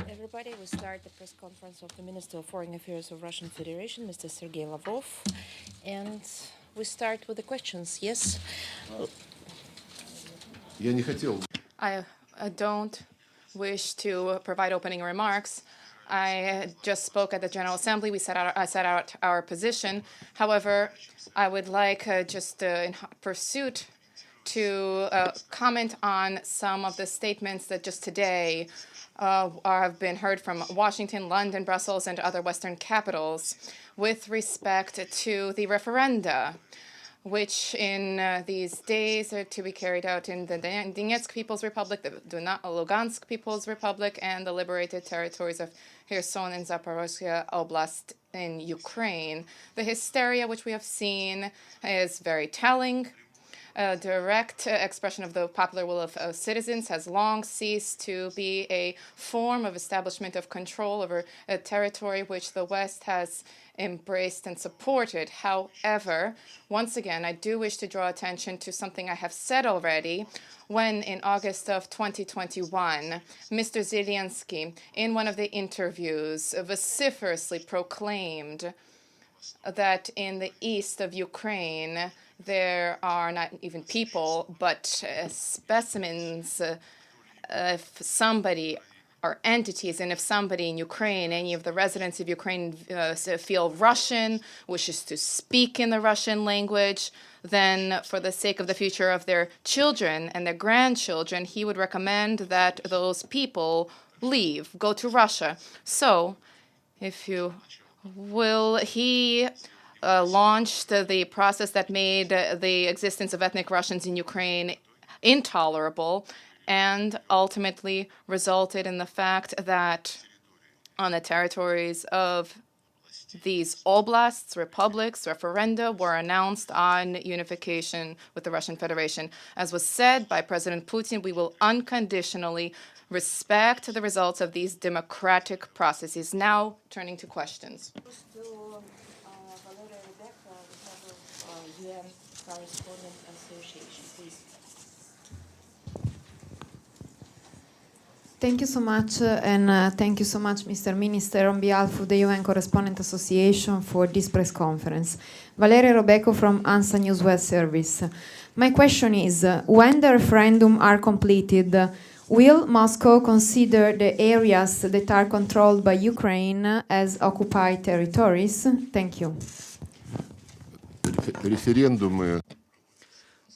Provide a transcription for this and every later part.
everybody. We start the press conference of the Minister of Foreign Affairs of Russian Federation, Mr. Sergei Lavrov. And we start with the questions. Yes? I don't wish to provide opening remarks. I just spoke at the General Assembly. I set out our position. However, I would like in pursuit to comment on some of the statements that just today have been heard from Washington, London, Brussels, and other Western capitals with respect to the referenda, which in these days are to be carried out in the Donetsk People's Republic, the Lugansk People's Republic, and the liberated territories of Kherson and Zaporozhye Oblast in Ukraine. The hysteria which we have seen is very telling. A direct expression of the popular will of citizens has long ceased to be a form of establishment of control over a territory which the West has embraced and supported. However, once again, I do wish to draw attention to something I have said already when in August of 2021, Mr. Zelensky, in one of the interviews, vociferously proclaimed that in the east of Ukraine, there are not even people, but specimens. If somebody or entities, and if somebody in Ukraine, any of the residents of Ukraine feel Russian, wishes to speak in the Russian language, then for the sake of the future of their children and their grandchildren, he would recommend that those people leave, go to Russia. So, if you will, he launched the process that made the existence of ethnic Russians in Ukraine intolerable and ultimately resulted in the fact that on the territories of these oblasts, republics, referenda were announced on unification with the Russian Federation. As was said by President Putin, we will unconditionally respect the results of these democratic processes. Now, turning to questions. UN Correspondent Association, please. Thank you so much, and thank you so much, Mr. Minister, on behalf of the UN Correspondent Association for this press conference. Valeria Robeco from ANSA News Web Service. My question is, when the referendum are completed, will Moscow consider the areas that are controlled by Ukraine as occupied territories? Thank you.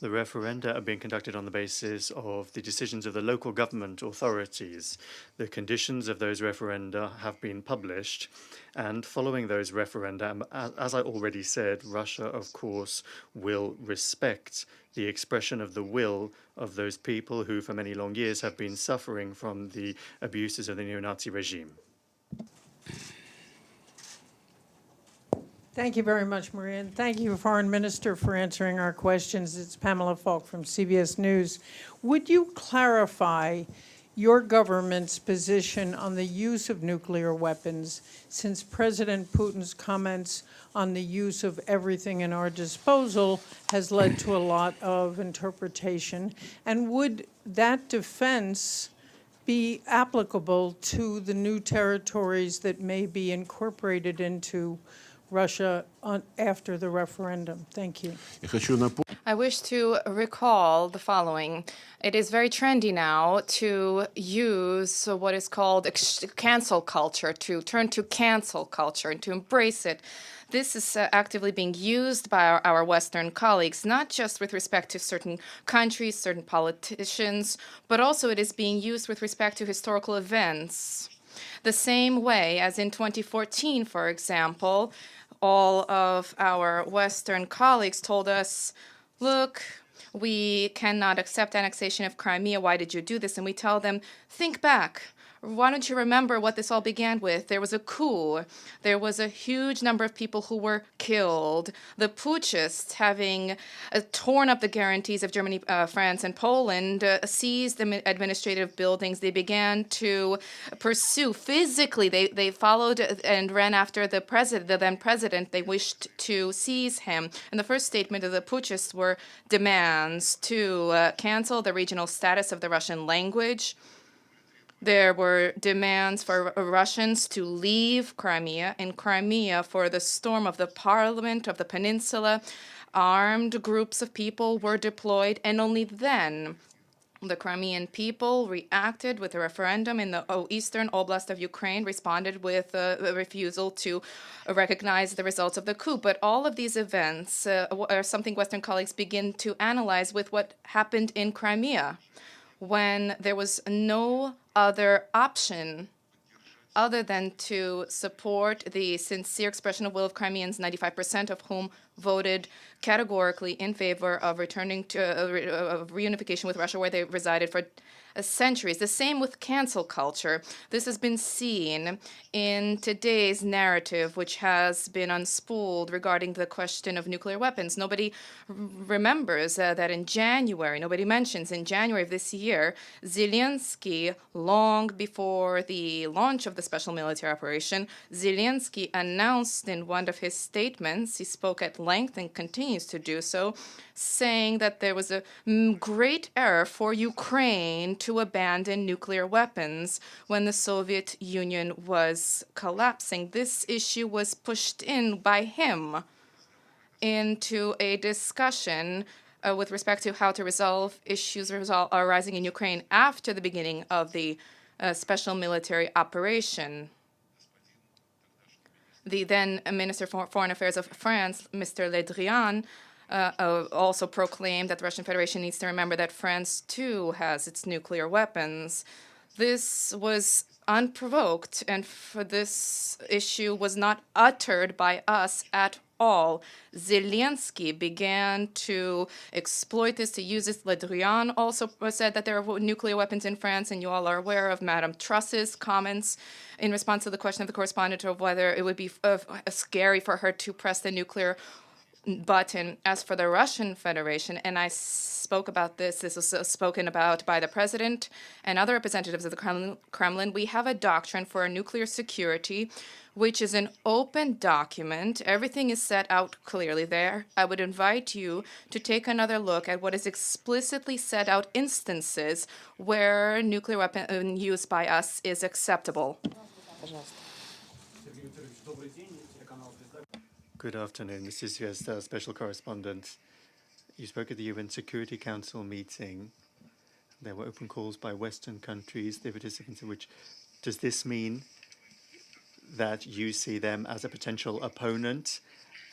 The referenda are being conducted on the basis of the decisions of the local government authorities. The conditions of those referenda have been published, and following those referenda, as I already said, Russia, of course, will respect the expression of the will of those people who, for many long years, have been suffering from the abuses of the neo-Nazi regime. Thank you very much, Maria, and thank you, Foreign Minister, for answering our questions. It's Pamela Falk from CBS News. Would you clarify your government's position on the use of nuclear weapons, since President Putin's comments on the use of everything in our disposal has led to a lot of interpretation? And would that defense be applicable to the new territories that may be incorporated into Russia after the referendum? Thank you. I wish to recall the following. It is very trendy now to use what is called cancel culture, to turn to cancel culture and to embrace it. This is actively being used by our Western colleagues, not just with respect to certain countries, certain politicians, but also it is being used with respect to historical events. The same way as in 2014, for example, all of our Western colleagues told us, look, we cannot accept annexation of Crimea. Why did you do this? And we tell them, think back. Why don't you remember what this all began with? There was a coup. There was a huge number of people who were killed. The putschists, having torn up the guarantees of Germany, France, and Poland, seized the administrative buildings. They began to pursue physically. They followed and ran after the then president. They wished to seize him. And the first statement of the putschists were demands to cancel the regional status of the Russian language, There were demands for Russians to leave Crimea. In Crimea, for the storm of the parliament of the peninsula, armed groups of people were deployed, and only then the Crimean people reacted with a referendum in the eastern oblast of Ukraine, responded with a refusal to recognize the results of the coup. But all of these events are something Western colleagues begin to analyze with what happened in Crimea, when there was no other option other than to support the sincere expression of will of Crimeans, 95% of whom voted categorically in favor of returning to of reunification with Russia, where they resided for centuries. The same with cancel culture. This has been seen in today's narrative, which has been unspooled regarding the question of nuclear weapons. Nobody remembers that in January, nobody mentions in January of this year, Zelensky, long before the launch of the special military operation, Zelensky announced in one of his statements, he spoke at length and continues to do so, saying that there was a great error for Ukraine to abandon nuclear weapons when the Soviet Union was collapsing. This issue was pushed in by him into a discussion with respect to how to resolve issues arising in Ukraine after the beginning of the special military operation. The then Minister for Foreign Affairs of France, Mr. Le Drian, also proclaimed that the Russian Federation needs to remember that France, too, has its nuclear weapons. This was unprovoked, and for this issue was not uttered by us at all. Zelensky began to exploit this, to use this. Le Drian also said that there are nuclear weapons in France, and you all are aware of Madame Truss's comments in response to the question of the correspondent of whether it would be scary for her to press the nuclear button. As for the Russian Federation, and I spoke about this was spoken about by the president and other representatives of the Kremlin, we have a doctrine for nuclear security, which is an open document. Everything is set out clearly there. I would invite you to take another look at what is explicitly set out instances where nuclear weapon use by us is acceptable. Good afternoon. This is your special correspondent. You spoke at the UN Security Council meeting. There were open calls by Western countries, the participants in which. Does this mean that you see them as a potential opponent?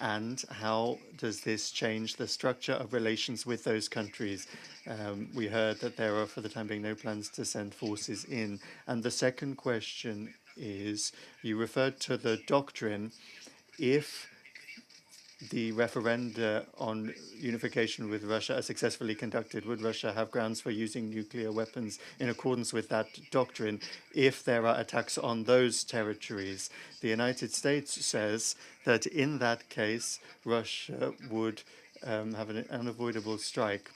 And how does this change the structure of relations with those countries? We heard that there are, for the time being, no plans to send forces in. And the second question is, you referred to the doctrine. If the referenda on unification with Russia are successfully conducted, would Russia have grounds for using nuclear weapons in accordance with that doctrine if there are attacks on those territories? The United States says that in that case, Russia would have an unavoidable strike.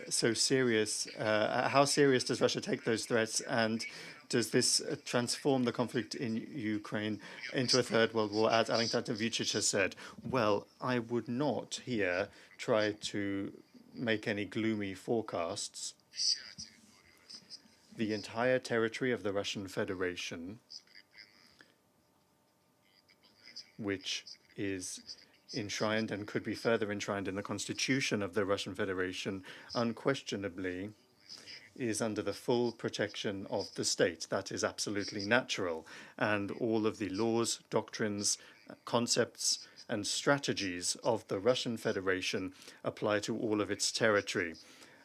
So serious. How serious does Russia take those threats, and does this transform the conflict in Ukraine into a third world war, as Alexander Vucic has said? Well, I would not here try to make any gloomy forecasts. The entire territory of the Russian Federation, which is enshrined and could be further enshrined in the Constitution of the Russian Federation, unquestionably is under the full protection of the state. That is absolutely natural. And all of the laws, doctrines, concepts, and strategies of the Russian Federation apply to all of its territory.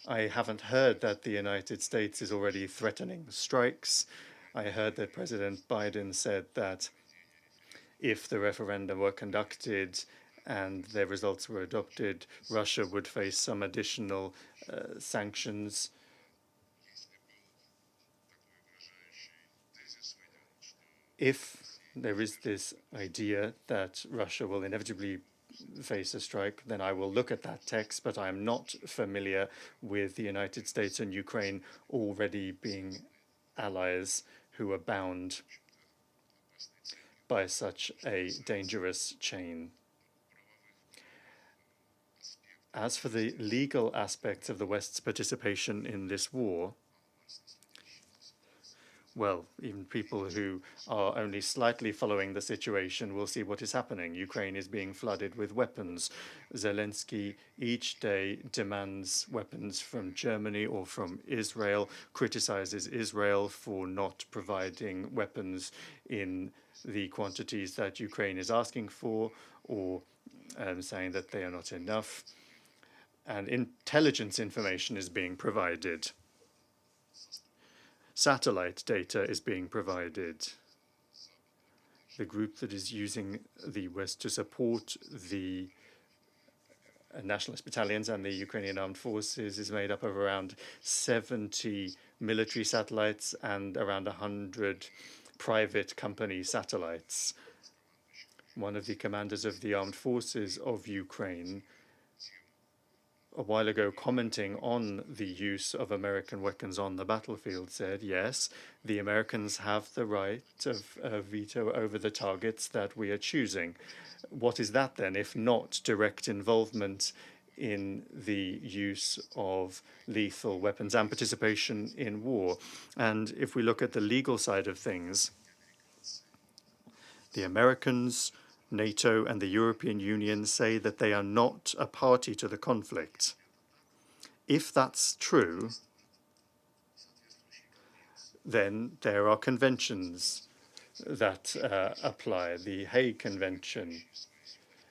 I haven't heard that the United States is already threatening strikes. I heard that President Biden said that if the referendum were conducted and their results were adopted, Russia would face some additional sanctions. If there is this idea that Russia will inevitably face a strike, then I will look at that text, but I am not familiar with the United States and Ukraine already being allies who are bound by such a dangerous chain. As for the legal aspects of the West's participation in this war, well, even people who are only slightly following the situation will see what is happening. Ukraine is being flooded with weapons. Zelensky each day demands weapons from Germany or from Israel, criticizes Israel for not providing weapons in the quantities that Ukraine is asking for, or saying that they are not enough. And intelligence information is being provided. Satellite data is being provided. The group that is using the West to support the nationalist battalions and the Ukrainian armed forces is made up of around 70 military satellites and around 100 private company satellites. One of the commanders of the armed forces of Ukraine a while ago, commenting on the use of American weapons on the battlefield, said, yes, the Americans have the right of veto over the targets that we are choosing. What is that then, if not direct involvement in the use of lethal weapons and participation in war? And if we look at the legal side of things, the Americans, NATO and the European Union say that they are not a party to the conflict. If that's true, then there are conventions that apply. The Hague Convention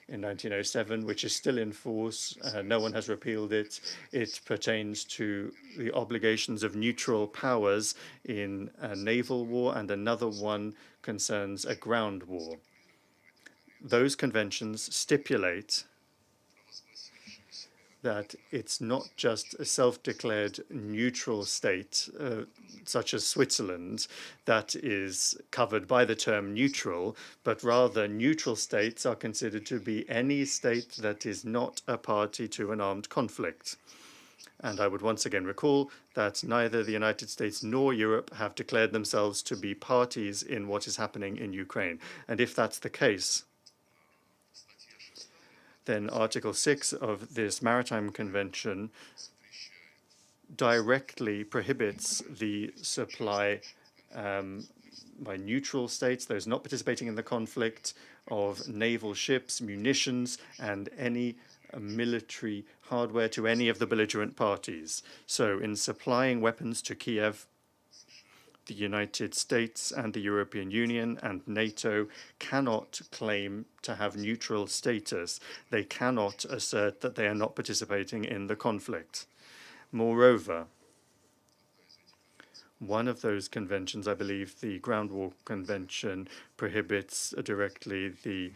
in 1907, which is still in force, no one has repealed it. It pertains to the obligations of neutral powers in a naval war, and another one concerns a ground war. Those conventions stipulate that it's not just a self-declared neutral state, such as Switzerland, that is covered by the term neutral, but rather neutral states are considered to be any state that is not a party to an armed conflict. And I would once again recall that neither the United States nor Europe have declared themselves to be parties in what is happening in Ukraine. And if that's the case, then Article 6 of this Maritime Convention directly prohibits the supply by neutral states, those not participating in the conflict, of naval ships, munitions, and any military hardware to any of the belligerent parties. So in supplying weapons to Kiev, the United States and the European Union and NATO cannot claim to have neutral status. They cannot assert that they are not participating in the conflict. Moreover, one of those conventions, I believe the Ground War Convention, prohibits directly the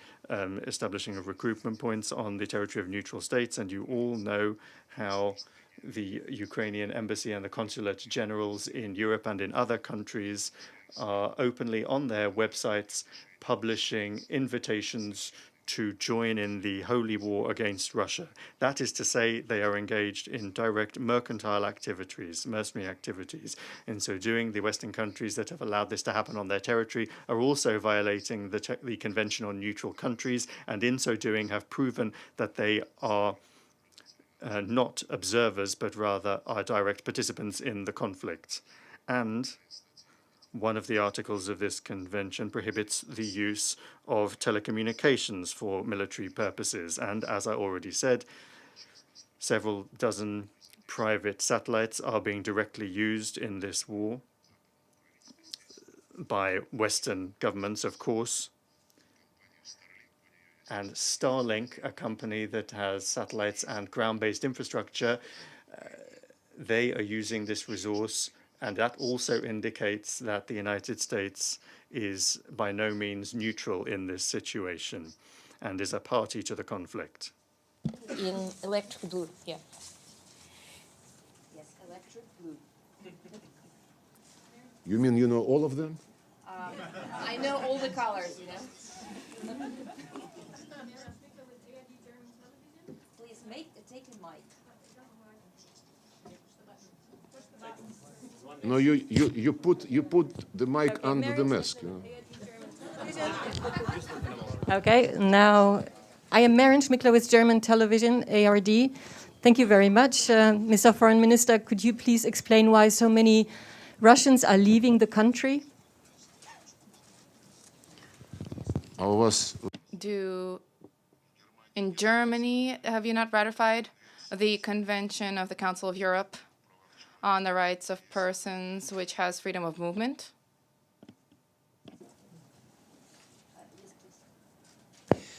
establishing of recruitment points on the territory of neutral states, and you all know how the Ukrainian embassy and the consulate generals in Europe and in other countries are openly on their websites publishing invitations to join in the holy war against Russia. That is to say, they are engaged in direct mercantile activities, mercenary activities. In so doing, the Western countries that have allowed this to happen on their territory are also violating the Convention on Neutral Countries, and in so doing have proven that they are not observers, but rather are direct participants in the conflict. And one of the articles of this convention prohibits the use of telecommunications for military purposes. And as I already said, several dozen private satellites are being directly used in this war by Western governments, of course. And Starlink, a company that has satellites and ground-based infrastructure, they are using this resource, and that also indicates that the United States is by no means neutral in this situation and is a party to the conflict. In electric blue, yeah. Yes, electric blue. You mean you know all of them? I know all the colors, you know. Please take a mic. No, you put the mic under the mask. You know? Okay, now I am Maren Schmickler with German television, ARD. Thank you very much. Mr. Foreign Minister, could you please explain why so many Russians are leaving the country? In Germany, have you not ratified the Convention of the Council of Europe on the rights of persons, which has freedom of movement?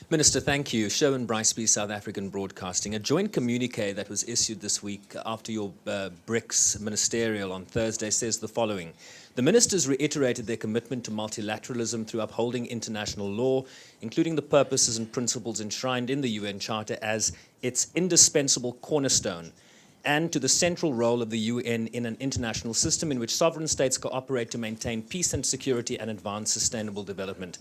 Minister, thank you. Sherwin Briceby, South African Broadcasting. A joint communique that was issued this week after your BRICS ministerial on Thursday says the following. The ministers reiterated their commitment to multilateralism through upholding international law, including the purposes and principles enshrined in the UN Charter as its indispensable cornerstone, and to the central role of the UN in an international system in which sovereign states cooperate to maintain peace and security and advance sustainable development.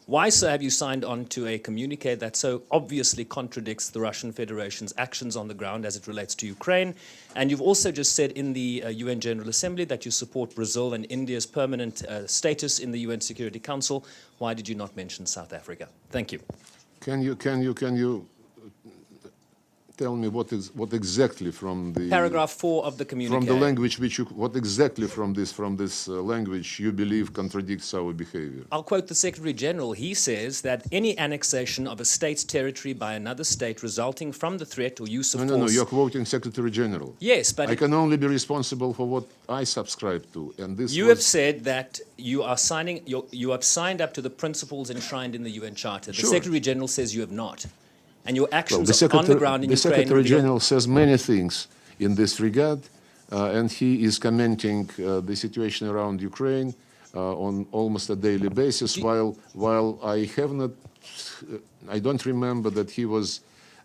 Why, sir, have you signed on to a communique that so obviously contradicts the Russian Federation's actions on the ground as it relates to Ukraine? And you've also just said in the UN General Assembly that you support Brazil and India's permanent status in the UN Security Council. Why did you not mention South Africa? Thank you. Can you tell me what exactly from the Paragraph 4 of the communique. From the language what exactly from this language you believe contradicts our behavior? I'll quote the Secretary General. He says that any annexation of a state's territory by another state resulting from the threat or use of force... No, you're quoting Secretary General. Yes, but... I can only be responsible for what I subscribe to, and this You have said that you are you have signed up to the principles enshrined in the UN Charter. The Sure. Secretary General says you have not. And your actions Well, on the ground in the Ukraine... Secretary General says many things in this regard, and he is commenting the situation around Ukraine on almost a daily basis, while I have not, I don't remember that he was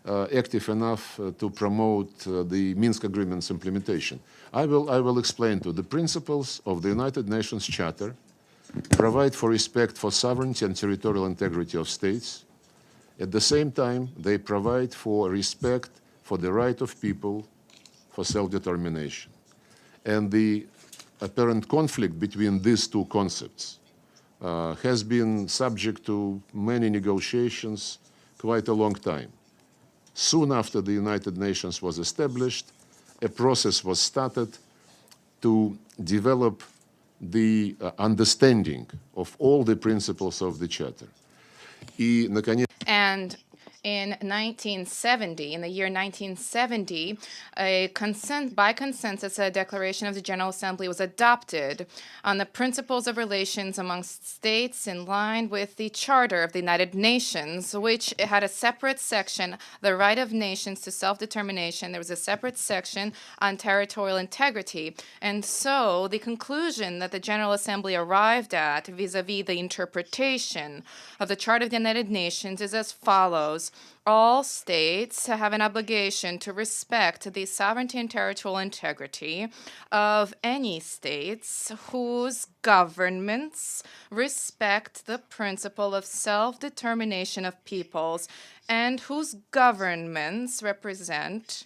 active enough to promote the Minsk Agreement's implementation. I will explain to the principles of the United Nations Charter provide for respect for sovereignty and territorial integrity of states. At the same time, they provide for respect for the right of people for self-determination. And the apparent conflict between these two concepts has been subject to many negotiations quite a long time. Soon after the United Nations was established, a process was started to develop the understanding of all the principles of the Charter. And in 1970, in the year 1970, by consensus, a declaration of the General Assembly was adopted on the principles of relations amongst states in line with the Charter of the United Nations, which had a separate section, the right of nations to self-determination. There was a separate section on territorial integrity. And so the conclusion that the General Assembly arrived at vis-a-vis the interpretation of the Charter of the United Nations is as follows. All states have an obligation to respect the sovereignty and territorial integrity of any states whose governments respect the principle of self-determination of peoples and whose governments represent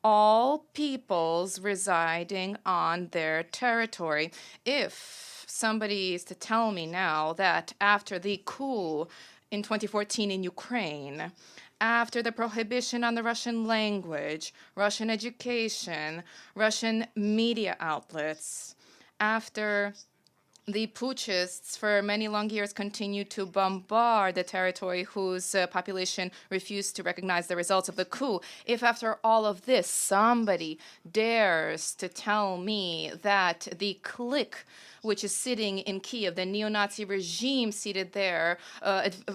all peoples residing on their territory. If somebody is to tell me now that after the coup in 2014 in Ukraine, after the prohibition on the Russian language, Russian education, Russian media outlets, after the putschists for many long years continued to bombard the territory whose population refused to recognize the results of the coup, if after all of this somebody dares to tell me that the clique which is sitting in Kiev, the neo-Nazi regime seated there,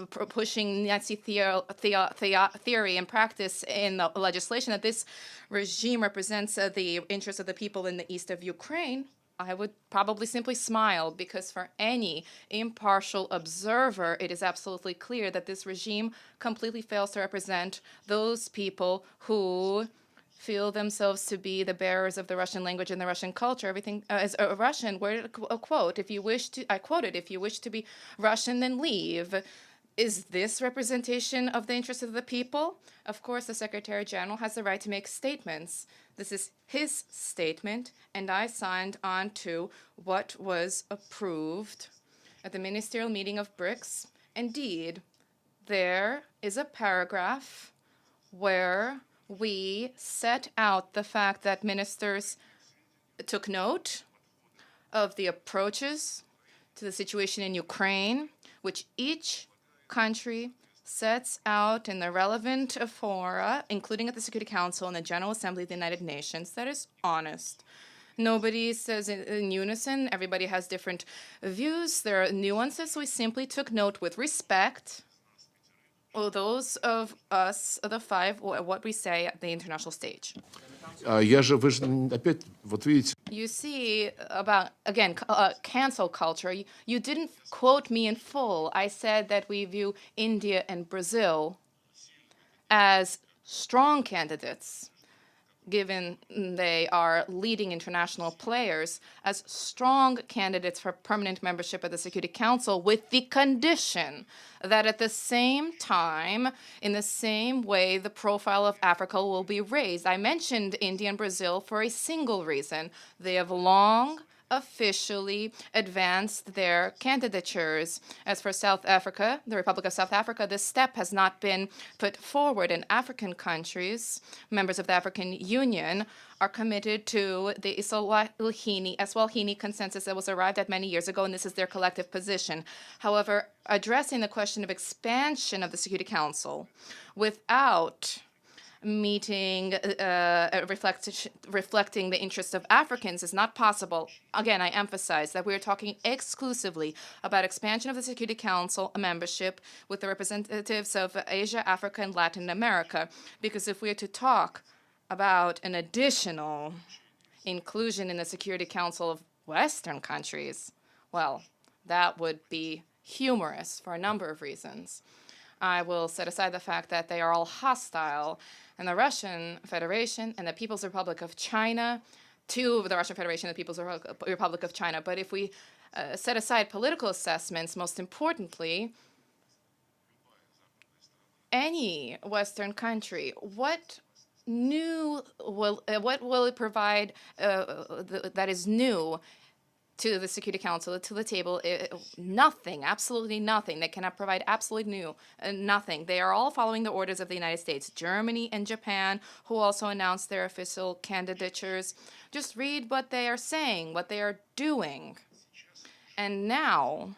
pushing Nazi theory and practice in the legislation, that this regime represents the interests of the people in the east of Ukraine, I would probably simply smile, because for any impartial observer, it is absolutely clear that this regime completely fails to represent those people who feel themselves to be the bearers of the Russian language and the Russian culture. Everything is a Russian. Where a quote? If you wish to, I quoted, if you wish to be Russian, then leave. Is this representation of the interests of the people? Of course, the Secretary General has the right to make statements. This is his statement, and I signed on to what was approved at the ministerial meeting of BRICS. Indeed, there is a paragraph where we set out the fact that ministers took note of the approaches to the situation in Ukraine, which each country sets out in the relevant fora, including at the Security Council and the General Assembly of the United Nations, that is honest. Nobody says in unison. Everybody has different views. There are nuances. We simply took note with respect of those of us, the five, what we say at the international stage. Вы же опять, вот видите, You see, about, again, cancel culture. You didn't quote me in full. I said that we view India and Brazil as strong candidates, given they are leading international players, as strong candidates for permanent membership of the Security Council, with the condition that at the same time, in the same way, the profile of Africa will be raised. I mentioned India and Brazil for a single reason. They have long officially advanced their candidatures. As for South Africa, the Republic of South Africa, this step has not been put forward. And African countries, members of the African Union, are committed to the Eswatini consensus that was arrived at many years ago, and this is their collective position. However, addressing the question of expansion of the Security Council without meeting, reflecting the interests of Africans is not possible. Again, I emphasize that we are talking exclusively about expansion of the Security Council membership with the representatives of Asia, Africa, and Latin America. Because if we are to talk about an additional inclusion in the Security Council of Western countries, well, that would be humorous for a number of reasons. I will set aside the fact that they are all hostile, and the Russian Federation and the People's Republic of China to the Russian Federation and the People's Republic of China. But if we set aside political assessments, most importantly, any Western country, what will it provide that is new to the Security Council, to the table? Nothing, absolutely nothing. They cannot provide absolutely nothing. They are all following the orders of the United States, Germany, and Japan, who also announced their official candidatures. Just read what they are saying, what they are doing. And now,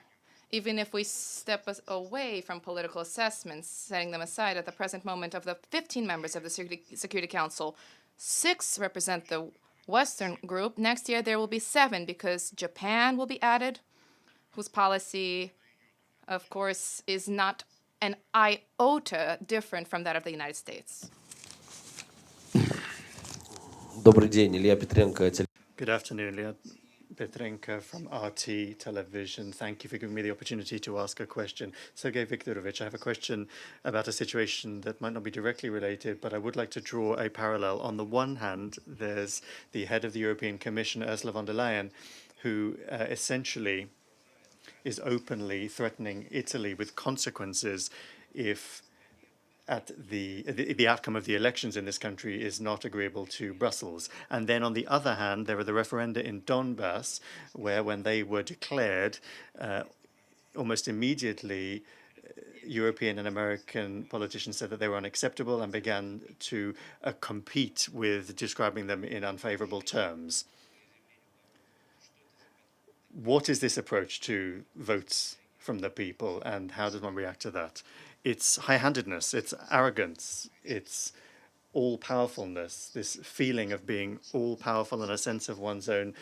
even if we step away from political assessments, setting them aside at the present moment, of the 15 members of the Security Council, 6 represent the Western group. Next year, there will be 7 because Japan will be added, whose policy, of course, is not an iota different from that of the United States. Добрый день, Илья Петренко. Good afternoon, Ilya Petrenko from RT Television. Thank you for giving me the opportunity to ask a question. Sergei Viktorovich, I have a question about a situation that might not be directly related, but I would like to draw a parallel. On the one hand, there's the head of the European Commission, Ursula von der Leyen, who essentially is openly threatening Italy with consequences if the outcome of the elections in this country is not agreeable to Brussels. And then on the other hand, there are the referenda in Donbass, where when they were declared, almost immediately, European and American politicians said that they were unacceptable and began to compete with describing them in unfavorable terms. What is this approach to votes from the people, and how does one react to that? It's high-handedness, it's arrogance, it's all-powerfulness, this feeling of being all-powerful and a sense of one's own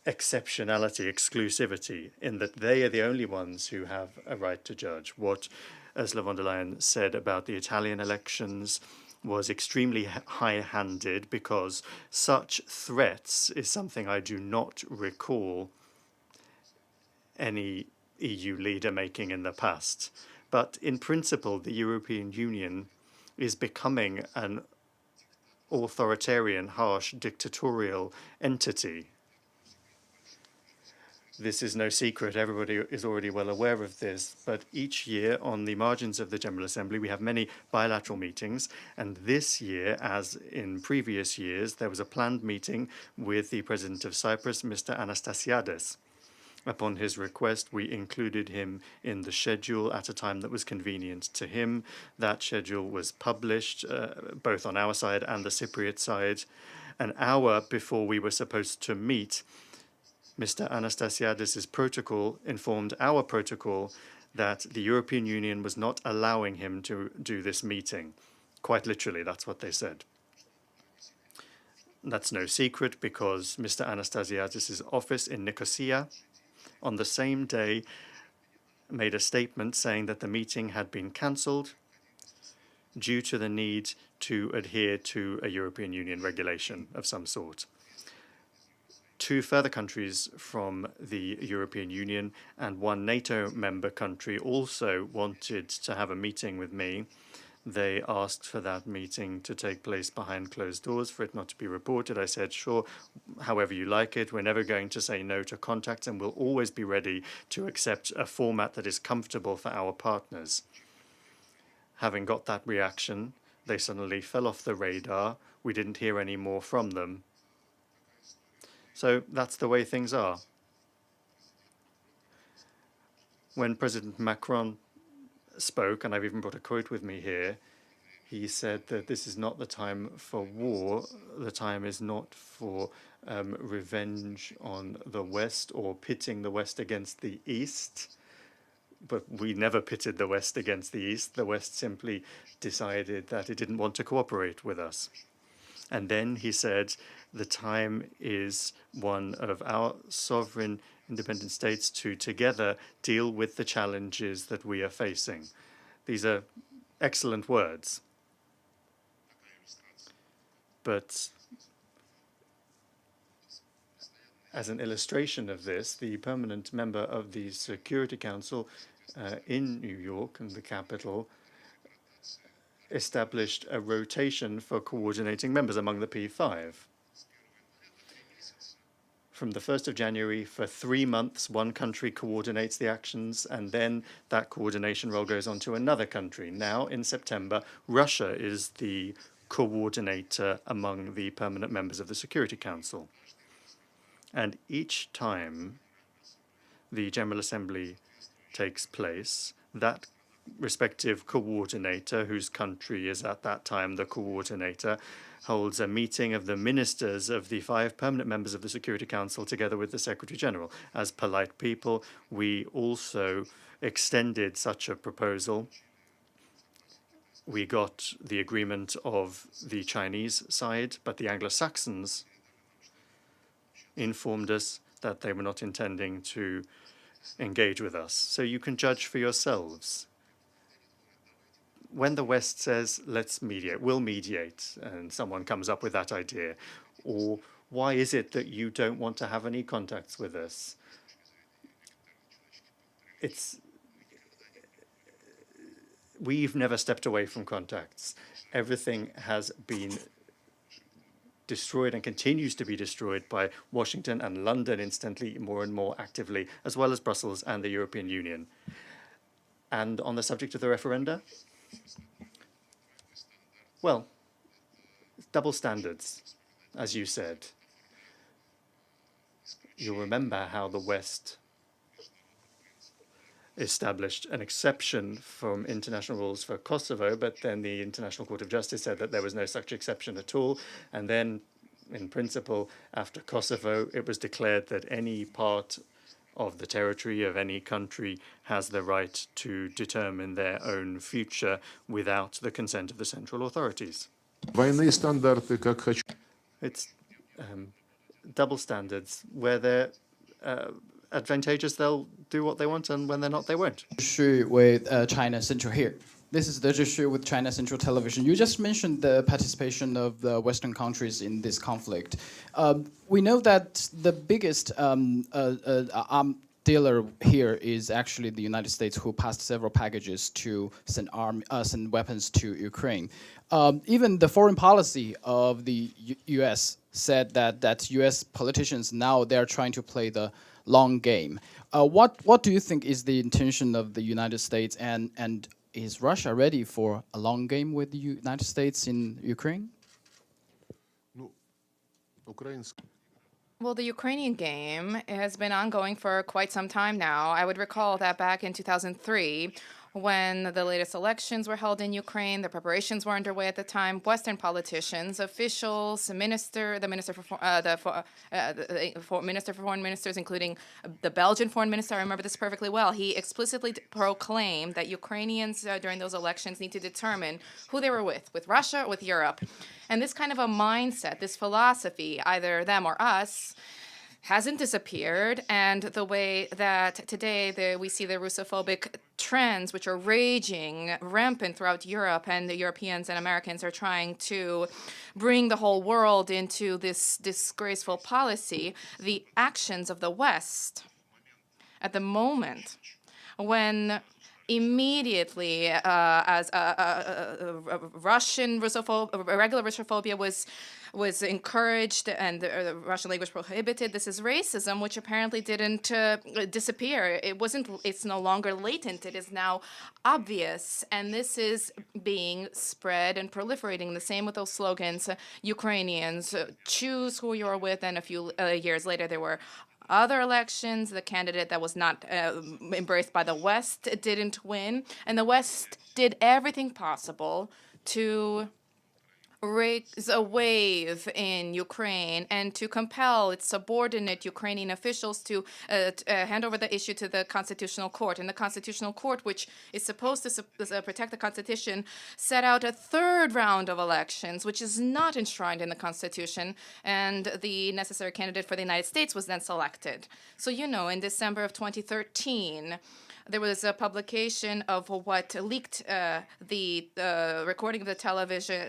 exceptionality, exclusivity, in that they are the only ones who have a right to judge. What Ursula von der Leyen said about the Italian elections was extremely high-handed, because such threats is something I do not recall any EU leader making in the past. But in principle, the European Union is becoming an authoritarian, harsh, dictatorial entity. This is no secret. Everybody is already well aware of this. But each year, on the margins of the General Assembly, we have many bilateral meetings. And this year, as in previous years, there was a planned meeting with the President of Cyprus, Mr. Anastasiades. Upon his request, we included him in the schedule at a time that was convenient to him. That schedule was published both on our side and the Cypriot side. An hour before we were supposed to meet, Mr. Anastasiadis' protocol informed our protocol that the European Union was not allowing him to do this meeting. Quite literally, that's what they said. That's no secret because Mr. Anastasiadis' office in Nicosia on the same day made a statement saying that the meeting had been cancelled due to the need to adhere to a European Union regulation of some sort. 2 further countries from the European Union and 1 NATO member country also wanted to have a meeting with me. They asked for that meeting to take place behind closed doors, for it not to be reported. I said, sure, however you like it. We're never going to say no to contacts, and we'll always be ready to accept a format that is comfortable for our partners. Having got that reaction, they suddenly fell off the radar. We didn't hear any more from them. So that's the way things are. When President Macron spoke, and I've even brought a quote with me here, he said that this is not the time for war. The time is not for revenge on the West or pitting the West against the East. But we never pitted the West against the East. The West simply decided that it didn't want to cooperate with us. And then he said, the time is one of our sovereign independent states to together deal with the challenges that we are facing. These are excellent words. But as an illustration of this, the permanent member of the Security Council in New York, and the capital, established a rotation for coordinating members among the P5. From the 1st of January, for 3 months, 1 country coordinates the actions, and then that coordination role goes on to another country. Now, in September, Russia is the coordinator among the permanent members of the Security Council. And each time the General Assembly takes place, that respective coordinator, whose country is at that time the coordinator, holds a meeting of the ministers of the 5 permanent members of the Security Council together with the Secretary General. As polite people, we also extended such a proposal. We got the agreement of the Chinese side, but the Anglo-Saxons informed us that they were not intending to engage with us. So you can judge for yourselves. When the West says, let's mediate, we'll mediate, and someone comes up with that idea, or why is it that you don't want to have any contacts with us? We've never stepped away from contacts. Everything has been destroyed and continues to be destroyed by Washington and London instantly, more and more actively, as well as Brussels and the European Union. And on the subject of the referenda, well, double standards, as you said. You'll remember how the West established an exception from international rules for Kosovo, but then the International Court of Justice said that there was no such exception at all. And then, in principle, after Kosovo, it was declared that any part of the territory of any country has the right to determine their own future without the consent of the central authorities. It's double standards. Where they're advantageous, they'll do what they want, and when they're not, they won't. With China Central here. This is the issue with China Central Television. You just mentioned the participation of the Western countries in this conflict. We know that the biggest dealer here is actually the United States, who passed several packages to send weapons to Ukraine. Even the foreign policy of the U.S. said that U.S. politicians now they're trying to play the long game. What do you think is the intention of the United States, and is Russia ready for a long game with the United States in Ukraine? Well, the Ukrainian game has been ongoing for quite some time now. I would recall that back in 2003, When the latest elections were held in Ukraine, the preparations were underway at the time. Western politicians, officials, the Minister for Foreign Ministers, including the Belgian Foreign Minister, I remember this perfectly well. He explicitly proclaimed that Ukrainians during those elections need to determine who they were with Russia or with Europe. And this kind of a mindset, this philosophy, either them or us, hasn't disappeared, and the way that today we see the Russophobic trends, which are raging rampant throughout Europe, and the Europeans and Americans are trying to bring the whole world into this disgraceful policy, the actions of the West at the moment, when immediately, as Russian regular Russophobia was encouraged and the Russian language prohibited. This is racism, which apparently didn't disappear. It's no longer latent. It is now obvious, and this is being spread and proliferating. The same with those slogans: Ukrainians, choose who you're with. And a few years later, there were other elections. The candidate that was not embraced by the West didn't win, and the West did everything possible to raise a wave in Ukraine and to compel its subordinate Ukrainian officials to hand over the issue to the Constitutional Court. And the Constitutional Court, which is supposed to protect the Constitution, set out a third round of elections, which is not enshrined in the Constitution, and the necessary candidate for the United States was then selected. So, in December of 2013, there was a publication of what leaked the recording of the television,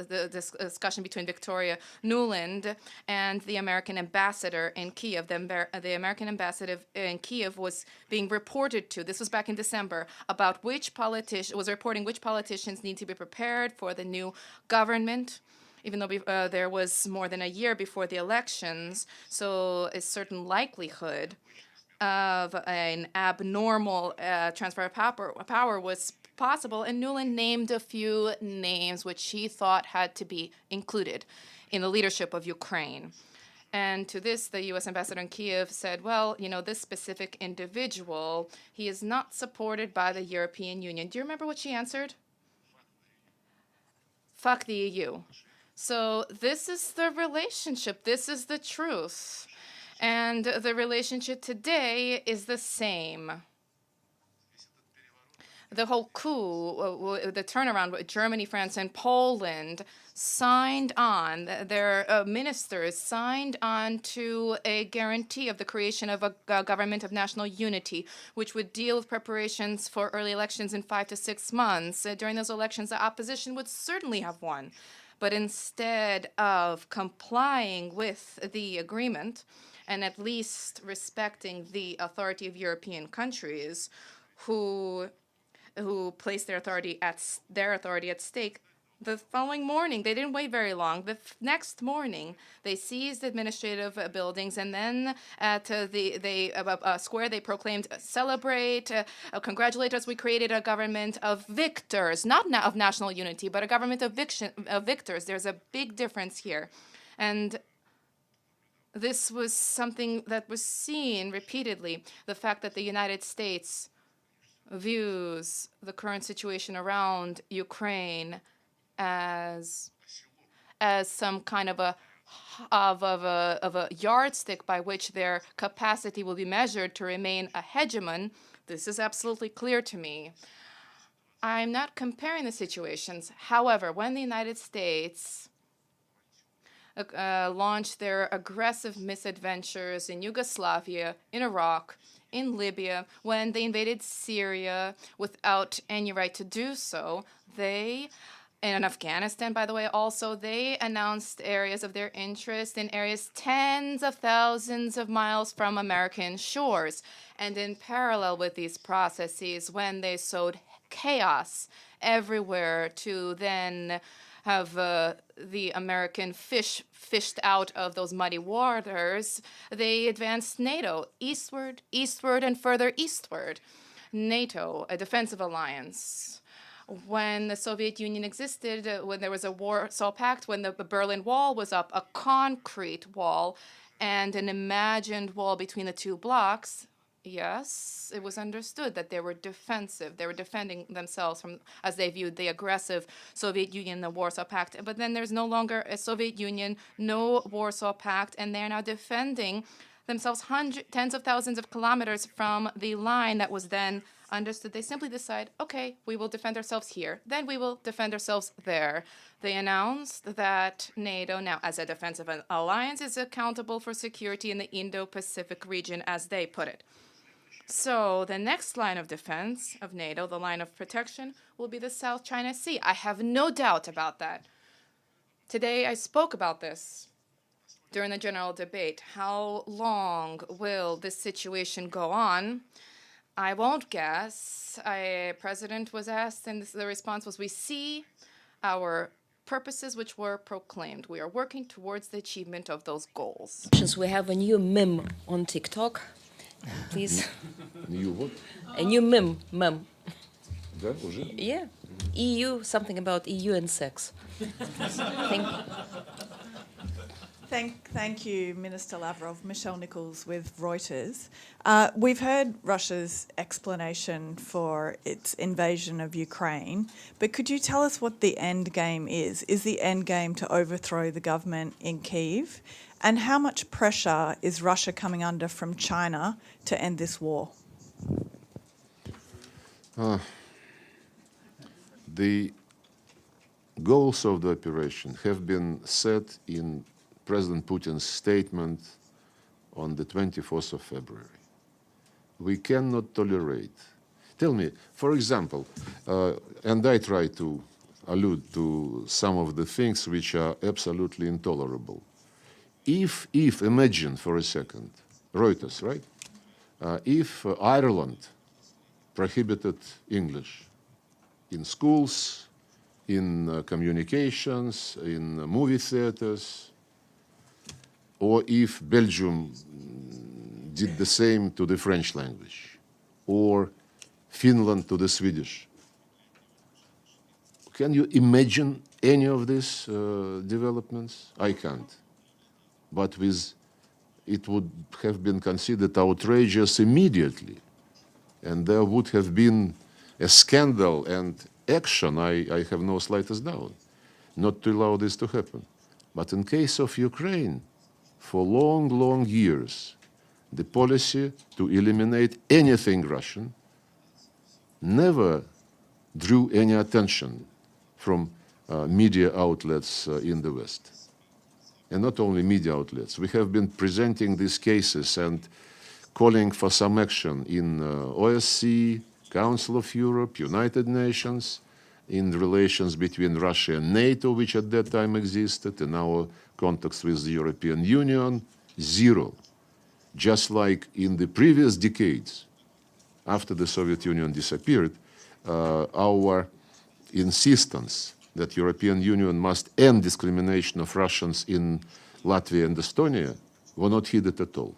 the discussion between Victoria Nuland and the American ambassador in Kiev. The American ambassador in Kiev was being reported to, this was back in December, about which politicians need to be prepared for the new government, even though there was more than a year before the elections. So a certain likelihood of an abnormal transfer of power was possible, and Nuland named a few names which he thought had to be included in the leadership of Ukraine. And to this, the U.S. ambassador in Kiev said, well, this specific individual, he is not supported by the European Union. Do you remember what she answered? Fuck the EU. So this is the relationship. This is the truth. And the relationship today is the same. The whole coup, the turnaround with Germany, France, and Poland signed on, their ministers signed on to a guarantee of the creation of a government of national unity, which would deal with preparations for early elections in 5 to 6 months. During those elections, the opposition would certainly have won. But instead of complying with the agreement, and at least respecting the authority of European countries who placed their authority at stake, the following morning, they didn't wait very long. The next morning, they seized administrative buildings, and then at the square, they proclaimed, "Celebrate, congratulate us! We created a government of victors, not of national unity, but a government of victors." There's a big difference here, and this was something that was seen repeatedly. The fact that the United States views the current situation around Ukraine as some kind of a yardstick by which their capacity will be measured to remain a hegemon. This is absolutely clear to me. I'm not comparing the situations. However, when the United States launched their aggressive misadventures in Yugoslavia, in Iraq, in Libya, when they invaded Syria without any right to do so, and in Afghanistan, by the way, also, they announced areas of their interest in areas tens of thousands of miles from American shores. And in parallel with these processes, when they sowed chaos everywhere to then have the American fished out of those muddy waters, they advanced NATO eastward, and further eastward. NATO, a defensive alliance. When the Soviet Union existed, when there was a Warsaw Pact, when the Berlin Wall was up, a concrete wall and an imagined wall between the two blocks, yes, it was understood that they were defensive. They were defending themselves from, as they viewed the aggressive Soviet Union, the Warsaw Pact. But then there's no longer a Soviet Union, no Warsaw Pact, and they're now defending themselves tens of thousands of kilometers from the line that was then understood. They simply decide, okay, we will defend ourselves here, then we will defend ourselves there. They announced that NATO, now as a defensive alliance, is accountable for security in the Indo-Pacific region, as they put it. So the next line of defense of NATO, the line of protection, will be the South China Sea. I have no doubt about that. Today I spoke about this during the general debate. How long will this situation go on? I won't guess. President was asked, and the response was, we see our purposes which were proclaimed. We are working towards the achievement of those goals. We have a new meme on TikTok. Please. New what? A new meme. Да, уже? Yeah. EU, something about EU and sex. Thank you. Thank you, Minister Lavrov. Michelle Nichols with Reuters. We've heard Russia's explanation for its invasion of Ukraine, but could you tell us what the end game is? Is the end game to overthrow the government in Kyiv? And how much pressure is Russia coming under from China to end this war? The goals of the operation have been set in President Putin's statement on the 24th of February. We cannot tolerate. Tell me, for example, and I try to allude to some of the things which are absolutely intolerable. If imagine for a second, Reuters, right? If Ireland prohibited English in schools, in communications, in movie theaters, or if Belgium did the same to the French language, or Finland to the Swedish. Can you imagine any of these developments? I can't. But it would have been considered outrageous immediately, and there would have been a scandal and action, I have no slightest doubt, not to allow this to happen. But in case of Ukraine, for long, long years, the policy to eliminate anything Russian never drew any attention from media outlets in the West. And not only media outlets. We have been presenting these cases and calling for some action in OSCE, Council of Europe, United Nations, in relations between Russia and NATO, which at that time existed, in our contacts with the European Union, zero. Just like in the previous decades, after the Soviet Union disappeared, our insistence that European Union must end discrimination of Russians in Latvia and Estonia were not heeded at all.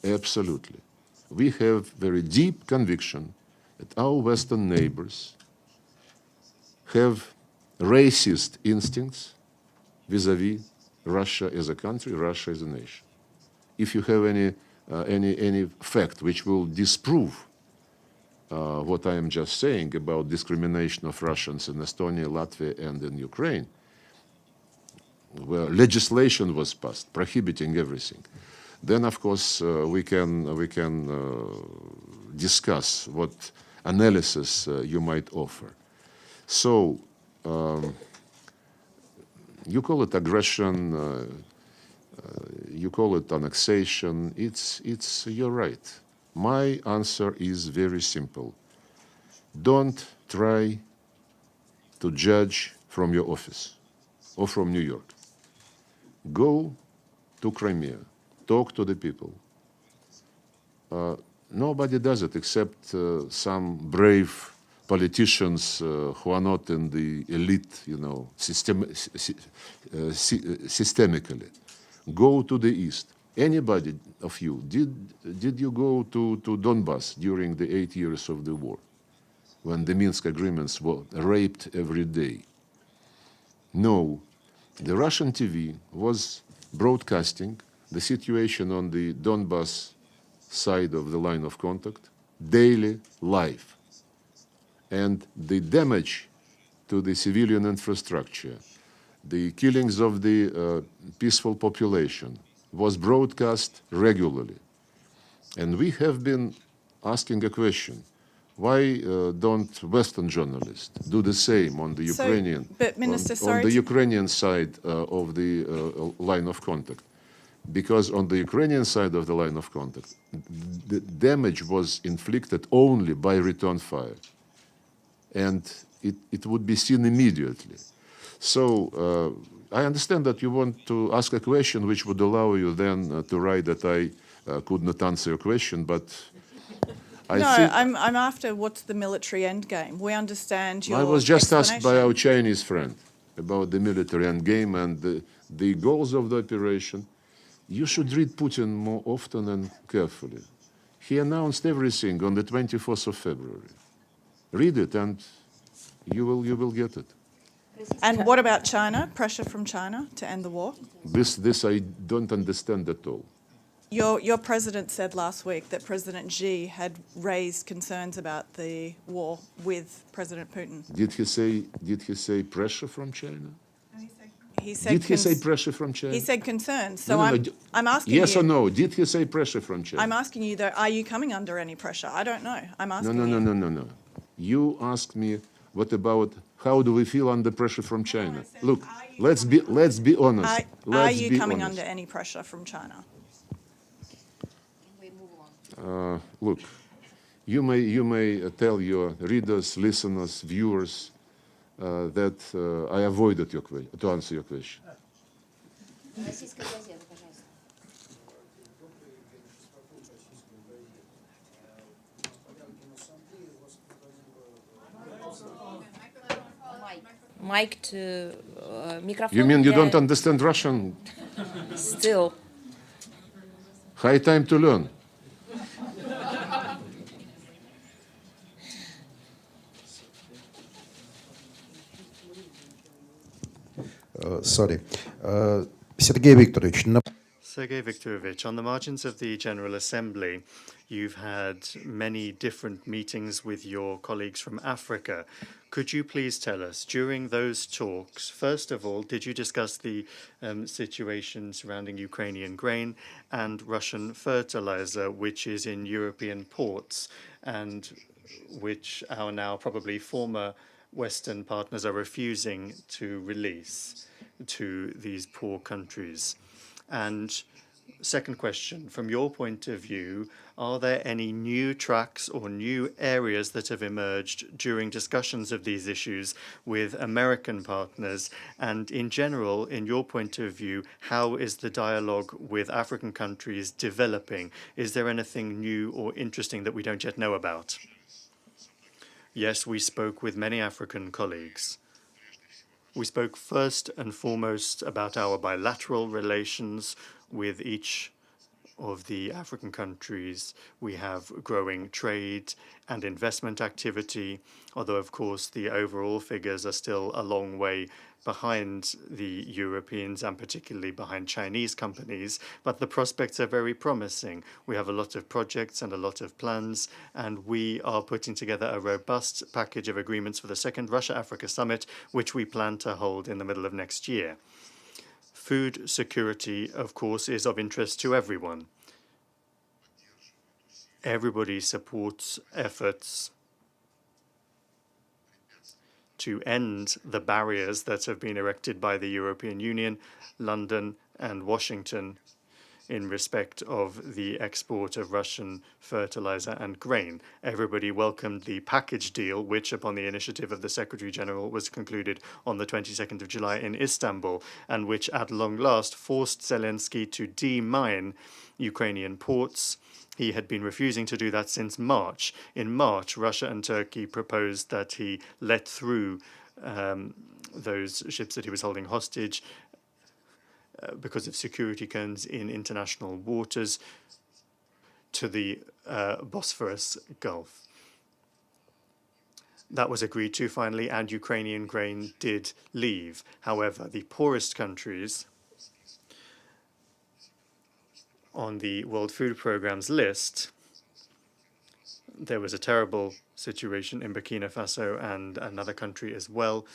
Absolutely. We have very deep conviction that our Western neighbors have racist instincts vis-à-vis Russia as a country, Russia as a nation. If you have any fact which will disprove what I am just saying about discrimination of Russians in Estonia, Latvia, and in Ukraine, where legislation was passed prohibiting everything, then of course we can discuss what analysis you might offer. So you call it aggression, you call it annexation. You're right. My answer is very simple. Don't try to judge from your office or from New York. Go to Crimea, talk to the people. Nobody does it except some brave politicians who are not in the elite, systemically. Go to the east. Anybody of you, did you go to Donbass during the 8 years of the war, when the Minsk agreements were raped every day? No. The Russian TV was broadcasting the situation on the Donbass side of the line of contact, daily life. And the damage to the civilian infrastructure, the killings of the peaceful population was broadcast regularly. And we have been asking a question. Why don't Western journalists do the same on the Ukrainian, but Minister, on the Ukrainian side of the line of contact? Because on the Ukrainian side of the line of contact, the damage was inflicted only by return fire. And it would be seen immediately. So I understand that you want to ask a question which would allow you then to write that I could not answer your question, but I think I'm after what's the military end game. We understand your I was just asked by our explanation. Chinese friend about the military end game and the goals of the operation. You should read Putin more often and carefully. He announced everything on the 24th of February. Read it and you will get it. And what about China? Pressure from China to end the war? This I don't understand at all. Your president said last week that President Xi had raised concerns about the war with President Putin. Did he say pressure from China? He said Did he say pressure from China? He said concerns. So No, no, no. I'm asking Yes you. or no? Did he say pressure from China? I'm asking you though, are you coming under any pressure? I don't know. I'm asking No. You asked me what about how do we feel under pressure from China? Look, let's be honest. Are you coming under any pressure from China? Look, you may tell your readers, listeners, viewers that I avoided your to answer your question. Mic to microphone. You mean you don't understand Russian? Still. High time to learn. Sorry. Sergei Viktorovich, on the margins of the General Assembly, you've had many different meetings with your colleagues from Africa. Could you please tell us, during those talks, first of all, did you discuss the situation surrounding Ukrainian grain and Russian fertilizer, which is in European ports and which our now probably former Western partners are refusing to release to these poor countries? And second question, from your point of view, are there any new tracks or new areas that have emerged during discussions of these issues with American partners? And in general, in your point of view, how is the dialogue with African countries developing? Is there anything new or interesting that we don't yet know about? Yes, we spoke with many African colleagues. We spoke first and foremost about our bilateral relations with each of the African countries. We have growing trade and investment activity, although, of course, the overall figures are still a long way behind the Europeans and particularly behind Chinese companies, but the prospects are very promising. We have a lot of projects and a lot of plans, and we are putting together a robust package of agreements for the second Russia-Africa summit, which we plan to hold in the middle of next year. Food security, of course, is of interest to everyone. Everybody supports efforts to end the barriers that have been erected by the European Union, London, and Washington in respect of the export of Russian fertilizer and grain. Everybody welcomed the package deal, which, upon the initiative of the Secretary General, was concluded on the 22nd of July in Istanbul, and which at long last forced Zelensky to demine Ukrainian ports. He had been refusing to do that since March. In March, Russia and Turkey proposed that he let through those ships that he was holding hostage because of security concerns in international waters to the Bosphorus Gulf. That was agreed to finally, and Ukrainian grain did leave. However, the poorest countries on the World Food Programme's list, there was a terrible situation in Burkina Faso and another country as well.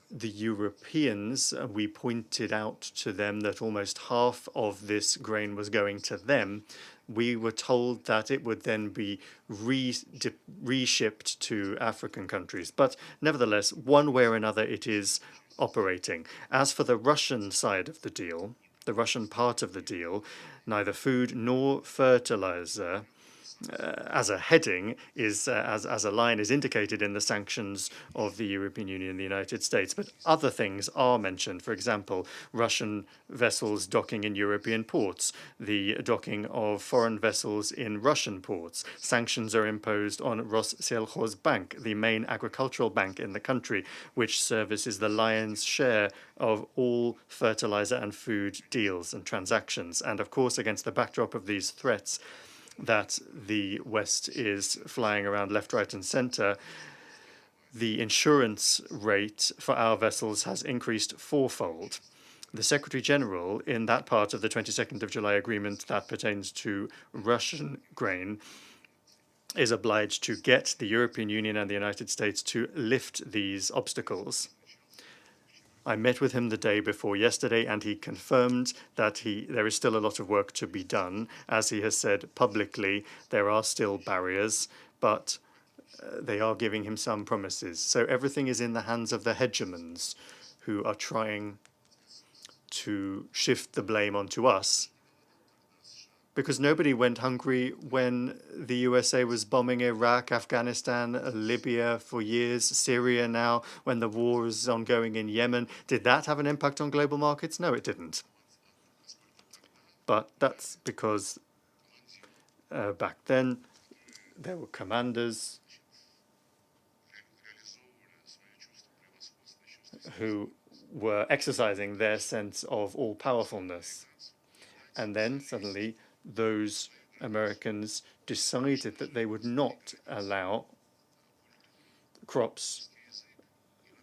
The Europeans, we pointed out to them that almost half of this grain was going to them. We were told that it would then be reshipped to African countries. But nevertheless, one way or another, it is operating. As for the Russian side of the deal, the Russian part of the deal, neither food nor fertilizer as a heading is as a line is indicated in the sanctions of the European Union and the United States, but other things are mentioned. For example, Russian vessels docking in European ports, the docking of foreign vessels in Russian ports. Sanctions are imposed on Rossельхозbank, the main agricultural bank in the country, which services the lion's share of all fertilizer and food deals and transactions. And of course, against the backdrop of these threats, that the West is flying around left, right, and center, the insurance rate for our vessels has increased fourfold. The Secretary General, in that part of the 22nd of July agreement that pertains to Russian grain, is obliged to get the European Union and the United States to lift these obstacles. I met with him the day before yesterday, and he confirmed that there is still a lot of work to be done. As he has said publicly, there are still barriers, but they are giving him some promises. So everything is in the hands of the hegemons, who are trying to shift the blame onto us, because nobody went hungry when the USA was bombing Iraq, Afghanistan, Libya for years, Syria now, when the war is ongoing in Yemen. Did that have an impact on global markets? No, it didn't. But that's because back then there were commanders who were exercising their sense of all-powerfulness. And then suddenly those Americans decided that they would not allow crops,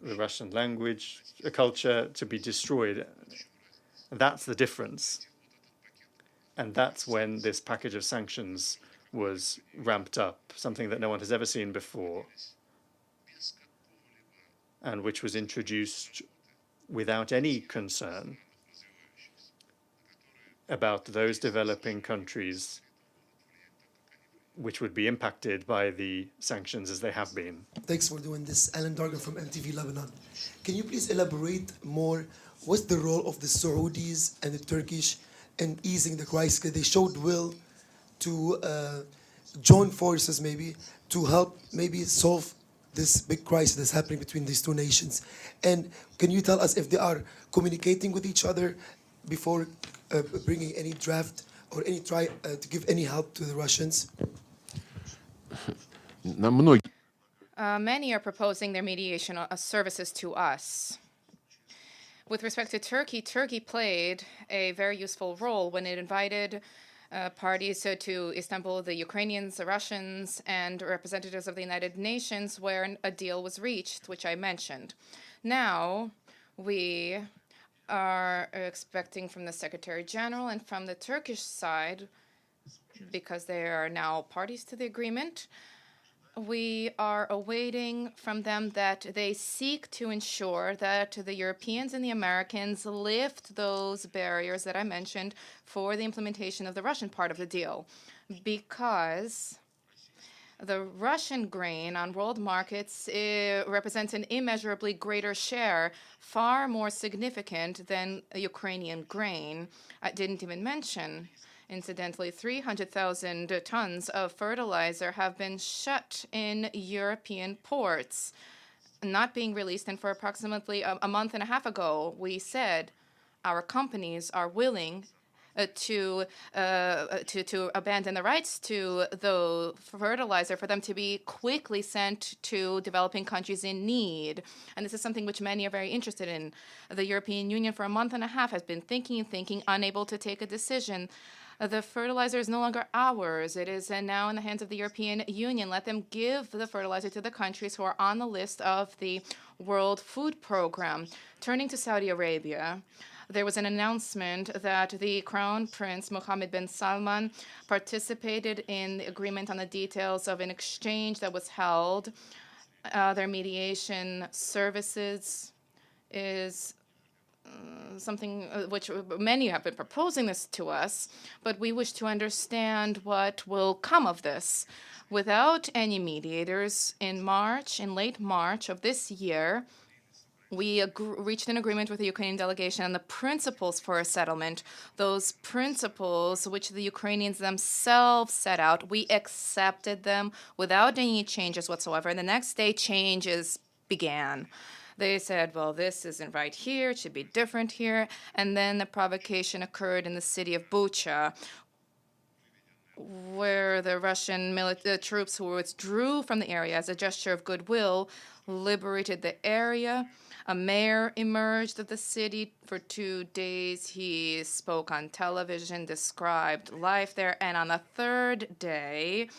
the Russian language, the culture to be destroyed. That's the difference. And that's when this package of sanctions was ramped up, something that no one has ever seen before, and which was introduced without any concern about those developing countries which would be impacted by the sanctions as they have been. Thanks for doing this. Alan Dargan from MTV Lebanon. Can you please elaborate more? What's the role of the Saudis and the Turkish in easing the crisis? They showed will to join forces maybe to help maybe solve this big crisis that's happening between these two nations. And can you tell us if they are communicating with each other before bringing any draft or any try to give any help to the Russians? Many are proposing their mediation services to us. With respect to Turkey, Turkey played a very useful role when it invited parties to Istanbul, the Ukrainians, the Russians, and representatives of the United Nations, where a deal was reached, which I mentioned. Now, we are expecting from the Secretary General and from the Turkish side, because they are now parties to the agreement, we are awaiting from them that they seek to ensure that the Europeans and the Americans lift those barriers that I mentioned for the implementation of the Russian part of the deal, because the Russian grain on world markets represents an immeasurably greater share, far more significant than Ukrainian grain. I didn't even mention, incidentally, 300,000 tons of fertilizer have been shut in European ports, not being released. And for approximately a month and a half ago, we said our companies are willing to abandon the rights to the fertilizer for them to be quickly sent to developing countries in need. And this is something which many are very interested in. The European Union for a month and a half has been thinking, unable to take a decision. The fertilizer is no longer ours. It is now in the hands of the European Union. Let them give the fertilizer to the countries who are on the list of the World Food Program. Turning to Saudi Arabia, there was an announcement that the Crown Prince Mohammed bin Salman participated in the agreement on the details of an exchange that was held. Their mediation services is something which many have been proposing this to us, but we wish to understand what will come of this. Without any mediators, in late March of this year, we reached an agreement with the Ukrainian delegation on the principles for a settlement, those principles which the Ukrainians themselves set out. We accepted them without any changes whatsoever, and the next day changes began. They said, well, this isn't right here, it should be different here. And then the provocation occurred in the city of Bucha, where the Russian troops who withdrew from the area as a gesture of goodwill liberated the area. A mayor emerged of the city for 2 days. He spoke on television, described life there. And on the third day,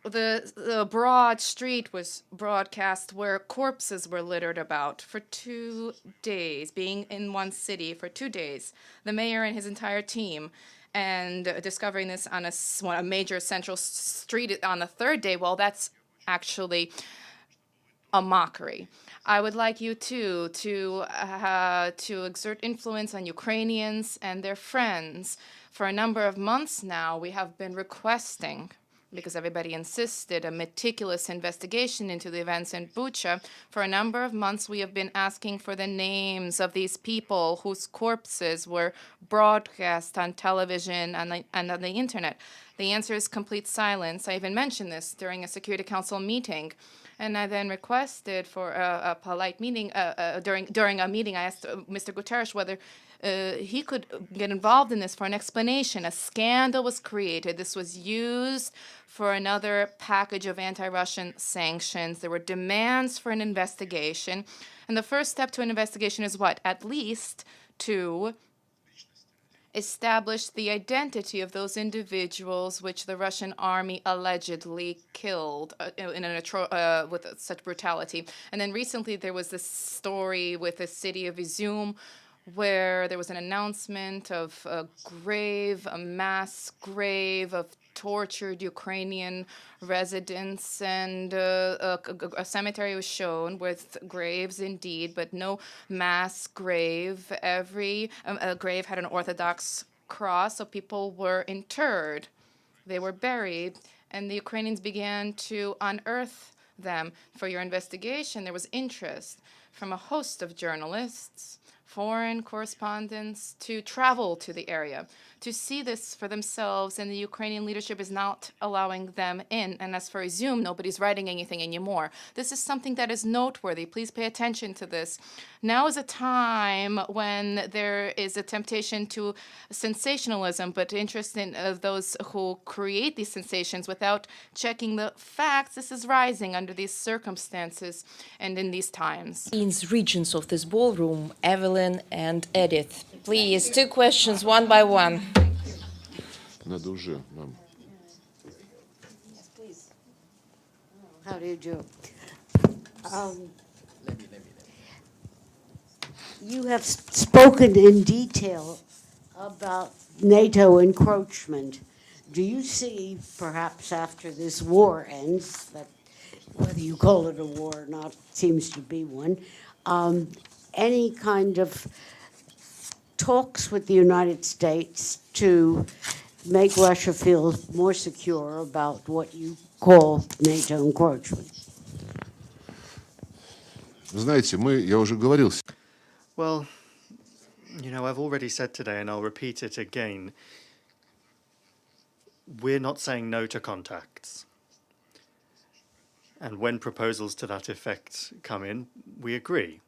the broad street was broadcast where corpses were littered about for 2 days, being in one city for 2 days. The mayor and his entire team, and discovering this on a major central street on the third day, well, that's actually a mockery. I would like you too to exert influence on Ukrainians and their friends. For a number of months now, we have been requesting, because everybody insisted, a meticulous investigation into the events in Bucha. For a number of months, we have been asking for the names of these people whose corpses were broadcast on television and on the internet. The answer is complete silence. I even mentioned this during a Security Council meeting. And I then requested for a polite meeting. During a meeting, I asked Mr. Guterres whether he could get involved in this for an explanation. A scandal was created. This was used for another package of anti-Russian sanctions. There were demands for an investigation. And the first step to an investigation is what? At least to establish the identity of those individuals which the Russian army allegedly killed with such brutality. And then recently there was this story with the city of Izum, where there was an announcement of a mass grave of tortured Ukrainian residents, and a cemetery was shown with graves indeed, but no mass grave. Every grave had an Orthodox cross, so people were interred. They were buried, and the Ukrainians began to unearth them. For your investigation, there was interest from a host of journalists, foreign correspondents, to travel to the area, to see this for themselves, and the Ukrainian leadership is not allowing them in. And as for Izum, nobody's writing anything anymore. This is something that is noteworthy. Please pay attention to this. Now is a time when there is a temptation to sensationalism, but interest in those who create these sensations without checking the facts. This is rising under these circumstances and in these times. Regions of this ballroom, Evelyn and Edith. Please, 2 questions, one by one. Надо уже, мам. Yes, please. How do you do? You have spoken in detail about NATO encroachment. Do you see, perhaps after this war ends, that whether you call it a war or not, seems to be one, any kind of talks with the United States to make Russia feel more secure about what you call NATO encroachment? Знаете, я уже говорил. Well, I've already said today, and I'll repeat it again, we're not saying no to contacts. And when proposals to that effect come in, we agree.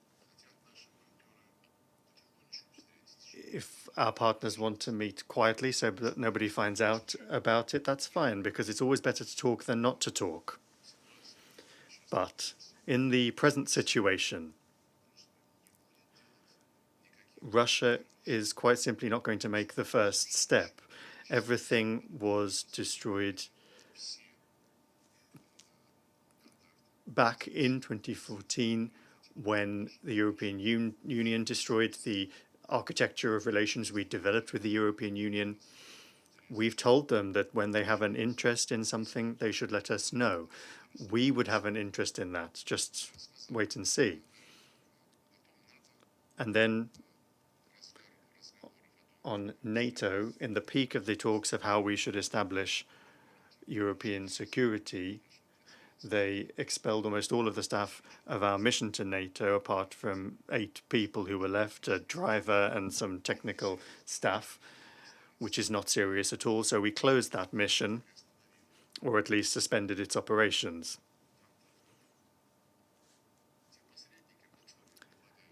If our partners want to meet quietly so that nobody finds out about it, that's fine, because it's always better to talk than not to talk. But in the present situation, Russia is quite simply not going to make the first step. Everything was destroyed back in 2014 when the European Union destroyed the architecture of relations we developed with the European Union. We've told them that when they have an interest in something, they should let us know. We would have an interest in that. Just wait and see. And then on NATO, in the peak of the talks of how we should establish European security, they expelled almost all of the staff of our mission to NATO, apart from 8 people who were left, a driver and some technical staff, which is not serious at all. So we closed that mission, or at least suspended its operations.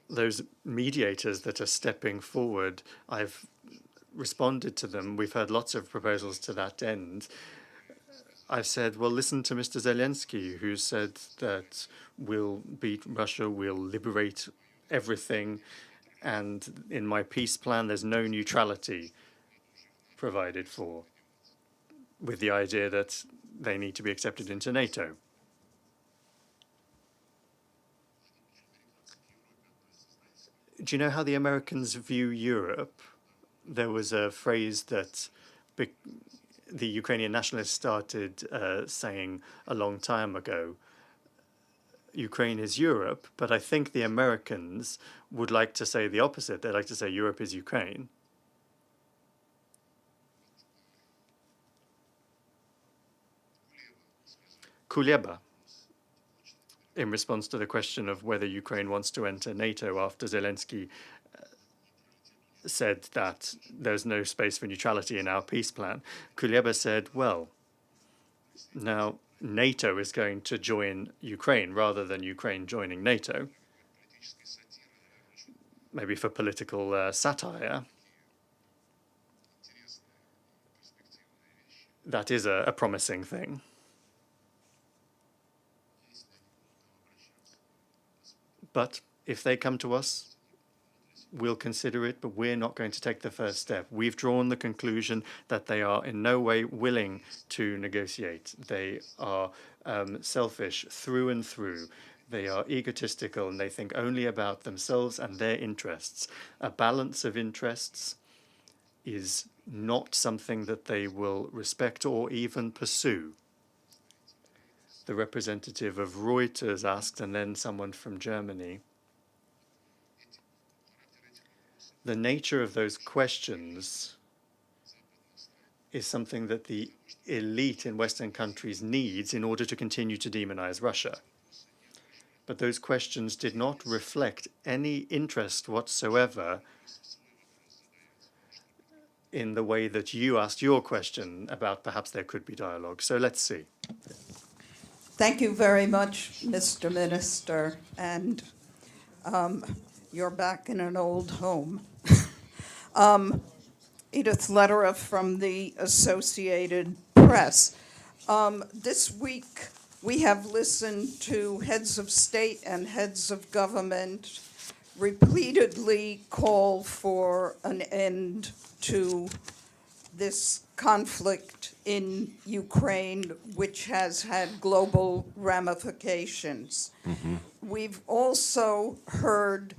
Those mediators that are stepping forward, I've responded to them. We've heard lots of proposals to that end. I've said, well, listen to Mr. Zelensky, who said that we'll beat Russia, we'll liberate everything, and in my peace plan, there's no neutrality provided for, with the idea that they need to be accepted into NATO. Do you know how the Americans view Europe? There was a phrase that the Ukrainian nationalists started saying a long time ago. Ukraine is Europe, but I think the Americans would like to say the opposite. They'd like to say Europe is Ukraine. Kuleba, in response to the question of whether Ukraine wants to enter NATO after Zelensky said that there's no space for neutrality in our peace plan, Kuleba said, well, now NATO is going to join Ukraine rather than Ukraine joining NATO, maybe for political satire. That is a promising thing. But if they come to us, we'll consider it, but we're not going to take the first step. We've drawn the conclusion that they are in no way willing to negotiate. They are selfish through and through. They are egotistical, and they think only about themselves and their interests. A balance of interests is not something that they will respect or even pursue. The representative of Reuters asked, and then someone from Germany, the nature of those questions is something that the elite in Western countries needs in order to continue to demonize Russia. But those questions did not reflect any interest whatsoever in the way that you asked your question about perhaps there could be dialogue. So let's see. Thank you very much, Mr. Minister, and you're back in an old home. Edith Lederer from the Associated Press. This week, we have listened to heads of state and heads of government repeatedly call for an end to this conflict in Ukraine, which has had global ramifications. We've also heard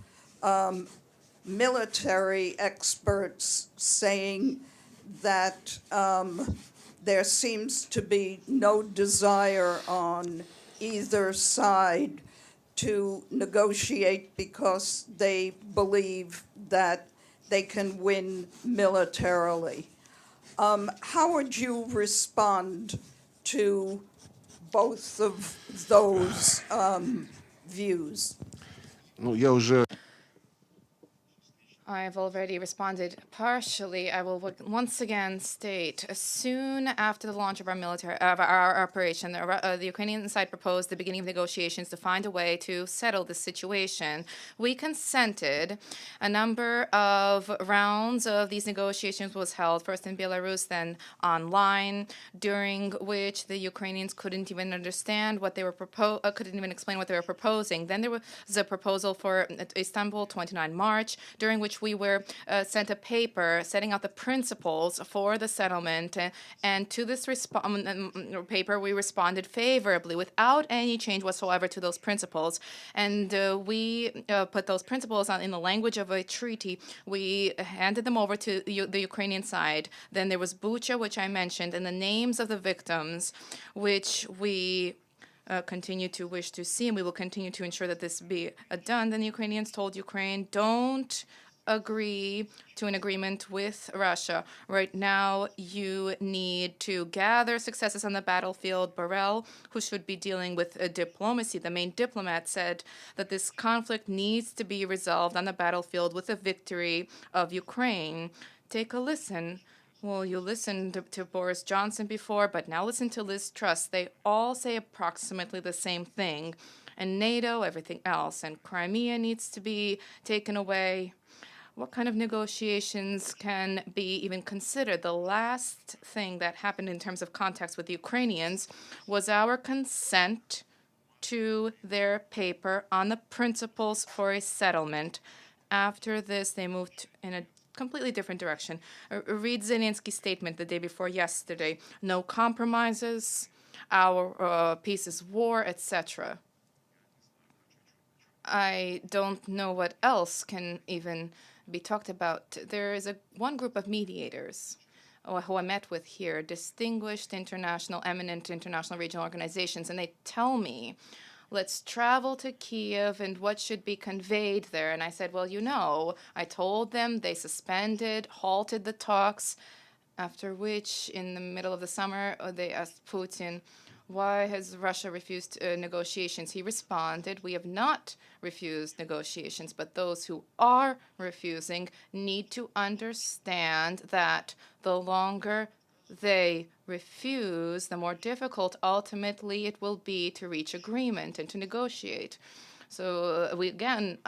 military experts saying that there seems to be no desire on either side to negotiate because they believe that they can win militarily. How would you respond to both of those views? I've already responded partially. I will once again state, soon after the launch of our operation, the Ukrainian side proposed the beginning of negotiations to find a way to settle the situation. We consented. A number of rounds of these negotiations was held, first in Belarus, then online, during which the Ukrainians couldn't even understand what they were couldn't even explain what they were proposing. Then there was a proposal for Istanbul, 29 March, during which which we were sent a paper setting out the principles for the settlement, and to this paper we responded favorably without any change whatsoever to those principles, and we put those principles in the language of a treaty. We handed them over to the Ukrainian side. Then there was Bucha, which I mentioned, and the names of the victims, which we continue to wish to see, and we will continue to ensure that this be done. Then the Ukrainians told Ukraine, don't agree to an agreement with Russia. Right now, you need to gather successes on the battlefield. Borrell, who should be dealing with diplomacy, the main diplomat, said that this conflict needs to be resolved on the battlefield with a victory of Ukraine. Take a listen. Well, you listened to Boris Johnson before, but now listen to Liz Truss. They all say approximately the same thing. And NATO, everything else. And Crimea needs to be taken away. What kind of negotiations can be even considered? The last thing that happened in terms of contacts with the Ukrainians was our consent to their paper on the principles for a settlement. After this, they moved in a completely different direction. Read Zelensky's statement the day before yesterday. No compromises, our peace is war, etc. I don't know what else can even be talked about. There is one group of mediators who I met with here, distinguished international, eminent international regional organizations, and they tell me, let's travel to Kiev and what should be conveyed there. And I said, well, you know, I told them, they suspended, halted the talks, after which, in the middle of the summer, they asked Putin, why has Russia refused negotiations? He responded, we have not refused negotiations, but those who are refusing need to understand that the longer they refuse, the more difficult ultimately it will be to reach agreement and to negotiate. So we again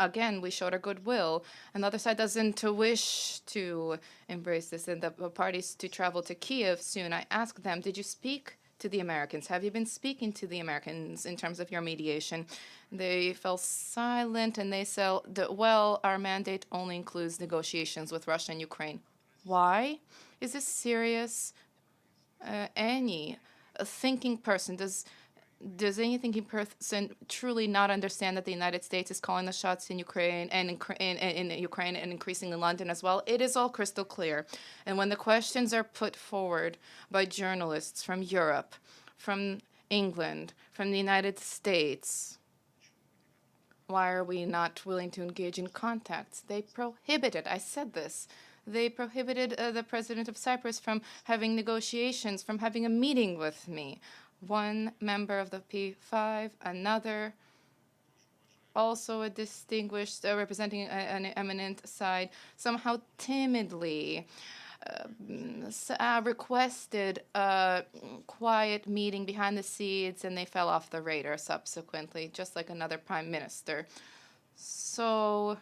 we showed our goodwill, and the other side doesn't wish to embrace this, and the parties to travel to Kiev soon. I asked them, did you speak to the Americans? Have you been speaking to the Americans in terms of your mediation? They fell silent, and they said, well, our mandate only includes negotiations with Russia and Ukraine. Why? Is this serious? Any thinking person, does any thinking person truly not understand that the United States is calling the shots in Ukraine and in Ukraine and increasingly in London as well? It is all crystal clear. And when the questions are put forward by journalists from Europe, from England, from the United States, why are we not willing to engage in contacts? They prohibited, I said this, they prohibited the president of Cyprus from having negotiations, from having a meeting with me. One member of the P5, another, also a distinguished, representing an eminent side, somehow timidly requested a quiet meeting behind the scenes, and they fell off the radar subsequently, just like another prime minister. So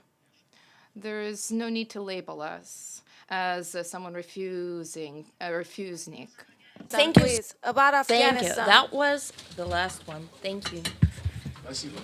there is no need to label us as someone refusing, a refusenik. Thank you. Please, about Thank you. Afghanistan. That was the last one. Thank you. Спасибо.